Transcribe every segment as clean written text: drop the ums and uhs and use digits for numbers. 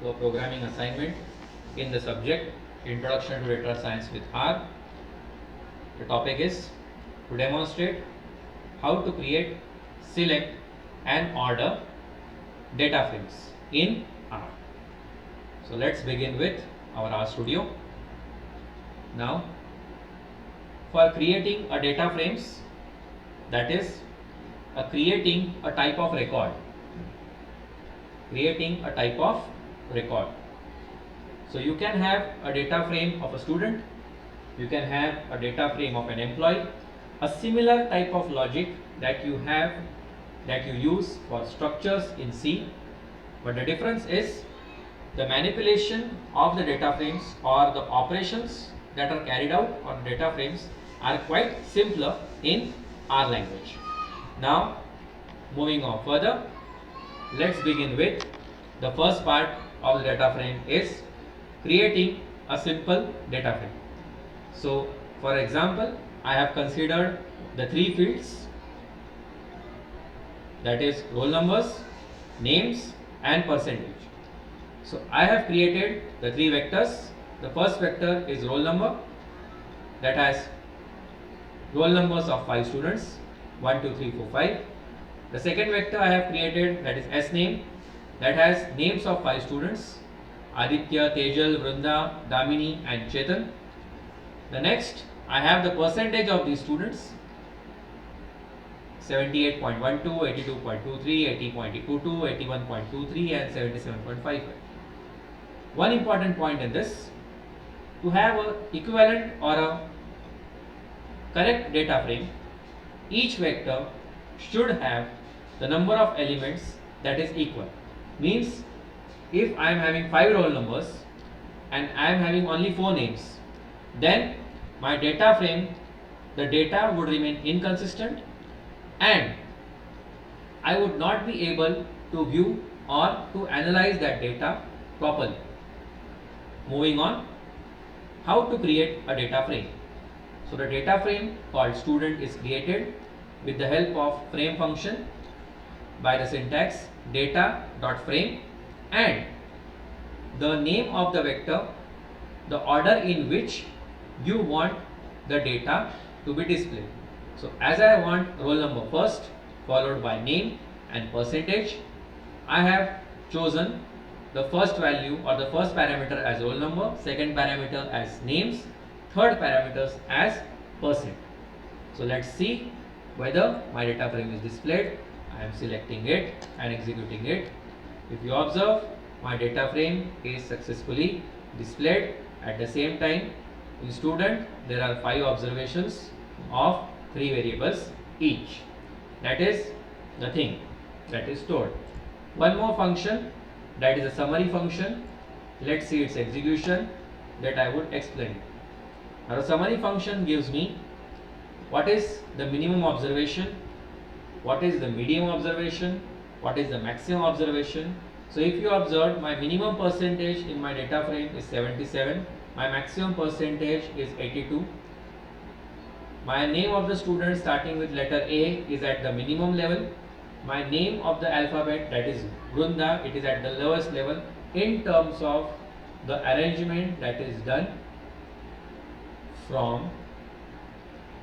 to a programming assignment in the subject Introduction to Data Science with R. The topic is to demonstrate how to create, select and order data frames in R. So let's begin with our R Studio. Now for creating a data frames, that is creating a type of record. So you can have a data frame of a student, you can have a data frame of an employee, a similar type of logic that you use for structures in C, but the difference is the manipulation of the data frames or the operations that are carried out on data frames are quite simpler in R language. Now moving on further, let's begin with the first part of the data frame is creating a simple data frame. So for example, I have considered the three fields, that is roll numbers, names and percentage. So I have created the three vectors. The first vector is roll number, that has roll numbers of 5 students, 1, 2, 3, 4, 5. The second vector I have created, that is S name, that has names of 5 students, Aditya, Tejal, Vrunda, Damini and Chetan. The next I have the percentage of these students, 78.12, 82.23, 80.22, 81.23 and 77.55. One important point in this, to have a equivalent or a correct data frame, each vector should have the number of elements that is equal. Means if I am having 5 roll numbers and I am having only 4 names, then my data frame, the data would remain inconsistent and I would not be able to view or to analyze that data properly. Moving on, how to create a data frame. So the data frame called student is created with the help of frame function by the syntax data.frame and the name of the vector, the order in which you want the data to be displayed. So as I want roll number first, followed by name and percentage, I have chosen the first value or the first parameter as roll number, second parameter as names, third parameters as percent. So let's see whether my data frame is displayed. I am selecting it and executing it. If you observe, my data frame is successfully displayed. At the same time, in student there are 5 observations of 3 variables each. That is the thing that is stored. One more function, that is a summary function. Let's see its execution, that I would explain. Now the summary function gives me what is the minimum observation, what is the medium observation, what is the maximum observation. So if you observe, my minimum percentage in my data frame is 77, my maximum percentage is 82. My name of the student starting with letter A is at the minimum level. My name of the alphabet, that is Vrunda, it is at the lowest level in terms of the arrangement that is done from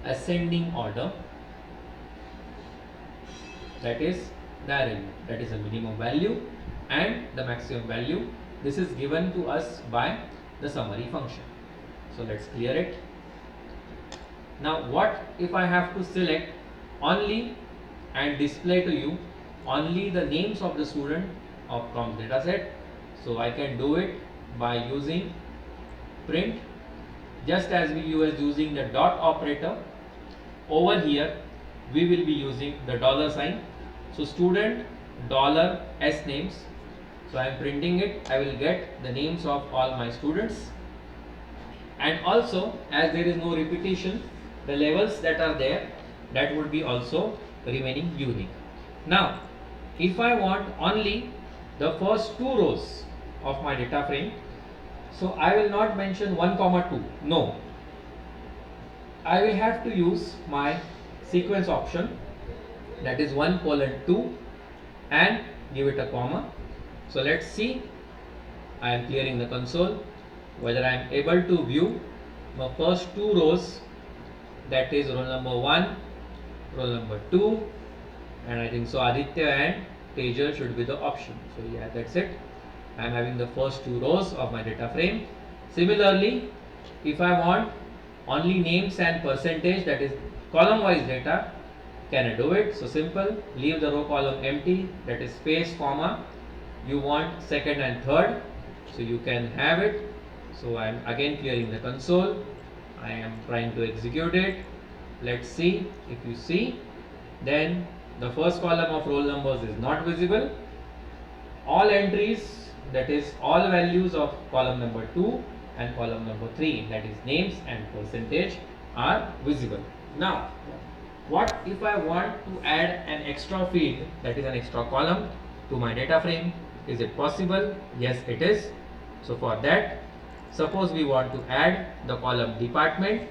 ascending order, that is the arrangement, that is the minimum value and the maximum value. This is given to us by the summary function. So let's clear it. Now what if I have to select only and display to you only the names of the student from data set? So I can do it by using print, just as we were using the dot operator. Over here we will be using the dollar sign. So student dollar s names. So I am printing it. I will get the names of all my students, and also as there is no repetition, the levels that are there, that would be also remaining unique. Now if I want only the first 2 rows of my data frame, so I will not mention 1, 2. No, I will have to use my sequence option, that is 1:2 and give it a comma. So let's see I am clearing the console, whether I am able to view my first two rows, that is roll number 1, roll number 2, and I think so Aditya and Tejal should be the option. So yeah, that's it. I am having the first two rows of my data frame. Similarly, if I want only names and percentage, that is column wise data, can I do it? So simple, leave the row column empty, that is space comma, you want second and third, so you can have it. So I am again clearing the console, I am trying to execute it. Let's see. If you see, then the first column of roll numbers is not visible. All entries, that is all values of column number 2 and column number 3, that is names and percentage, are visible. Now what if I want to add an extra field, that is an extra column, to my data frame? Is it possible? Yes, it is. So for that, suppose we want to add the column department.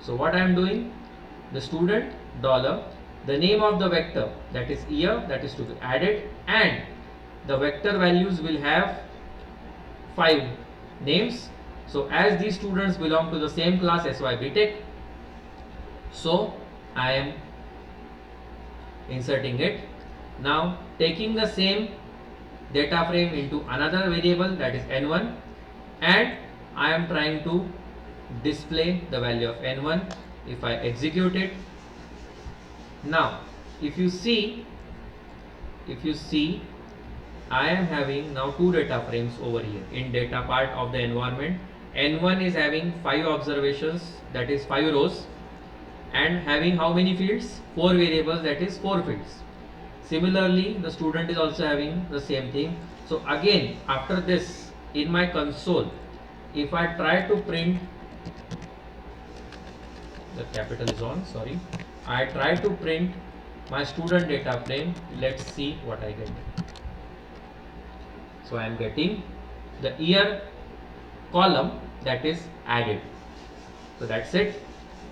So what I am doing, the student dollar, the name of the vector, that is year, that is to be added, and the vector values will have 5 names. So as these students belong to the same class SY BTech, so I am inserting it. Now taking the same data frame into another variable, that is n1, and I am trying to display the value of n1. If I execute it, now if you see I am having now two data frames over here in data part of the environment. N1 is having 5 observations, that is 5 rows, and having how many fields? 4 variables, that is 4 fields. Similarly, the student is also having the same thing. So again, after this, in my console, if I try to print, the capital is on, sorry, I try to print my student data frame. Let's see what I get. So I am getting the year column that is added. So that's it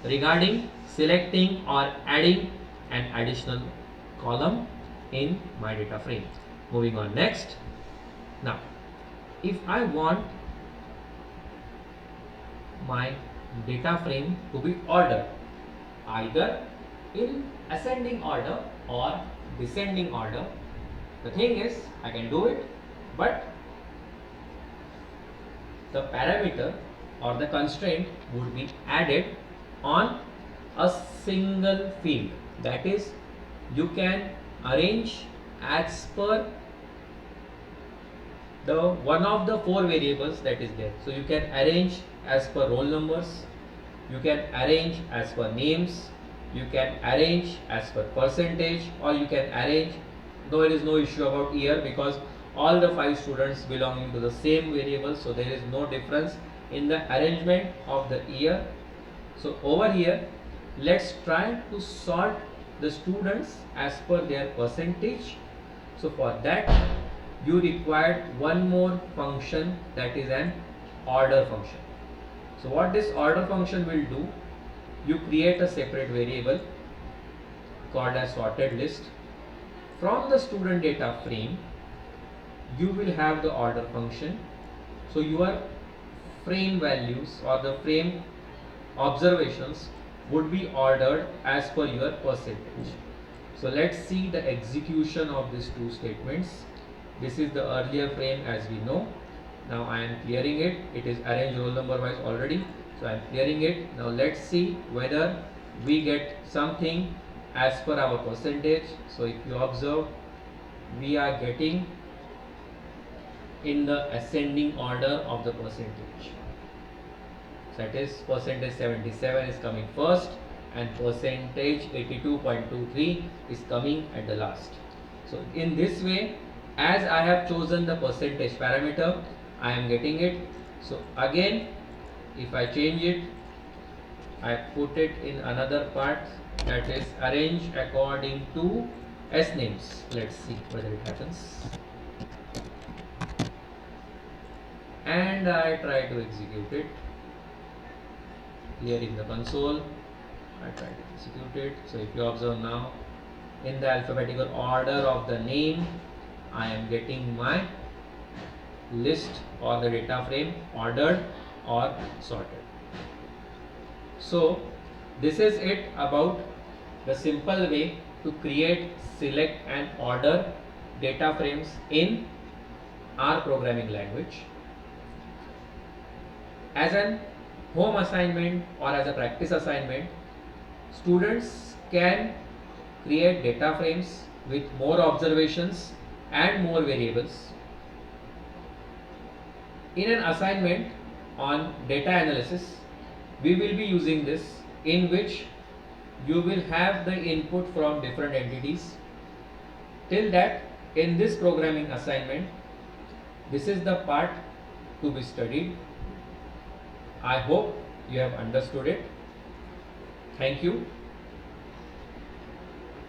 regarding selecting or adding an additional column in my data frame. Moving on next. Now if I want my data frame to be ordered either in ascending order or descending order, the thing is I can do it, but the parameter or the constraint would be added on a single field. That is, you can arrange as per the one of the 4 variables that is there. So you can arrange as per roll numbers, you can arrange as per names, you can arrange as per percentage, or you can arrange, though there is no issue about year because all the 5 students belonging to the same variable, so there is no difference in the arrangement of the year. So over here, let's try to sort the students as per their percentage. So for that, you require one more function, that is an order function. So what this order function will do, you create a separate variable called as sorted list. From the student data frame, you will have the order function. So your frame values or the frame observations would be ordered as per your percentage. So let's see the execution of these two statements. This is the earlier frame as we know. Now I am clearing it. It is arranged roll number wise already. So I am clearing it. Now let's see whether we get something as per our percentage. So if you observe, we are getting in the ascending order of the percentage. So that is percentage 77 is coming first and percentage 82.23 is coming at the last. So in this way, as I have chosen the percentage parameter, I am getting it. So again, if I change it, I put it in another part, that is arrange according to S names. Let's see whether it happens. And I try to execute it. Here in the console, I try to execute it. So if you observe now, in the alphabetical order of the name, I am getting my list or the data frame ordered or sorted. So this is it about the simple way to create, select and order data frames in R programming language. As an home assignment or as a practice assignment, students can create data frames with more observations and more variables. In an assignment on data analysis, we will be using this, in which you will have the input from different entities. Till that, in this programming assignment, this is the part to be studied. I hope you have understood it. Thank you.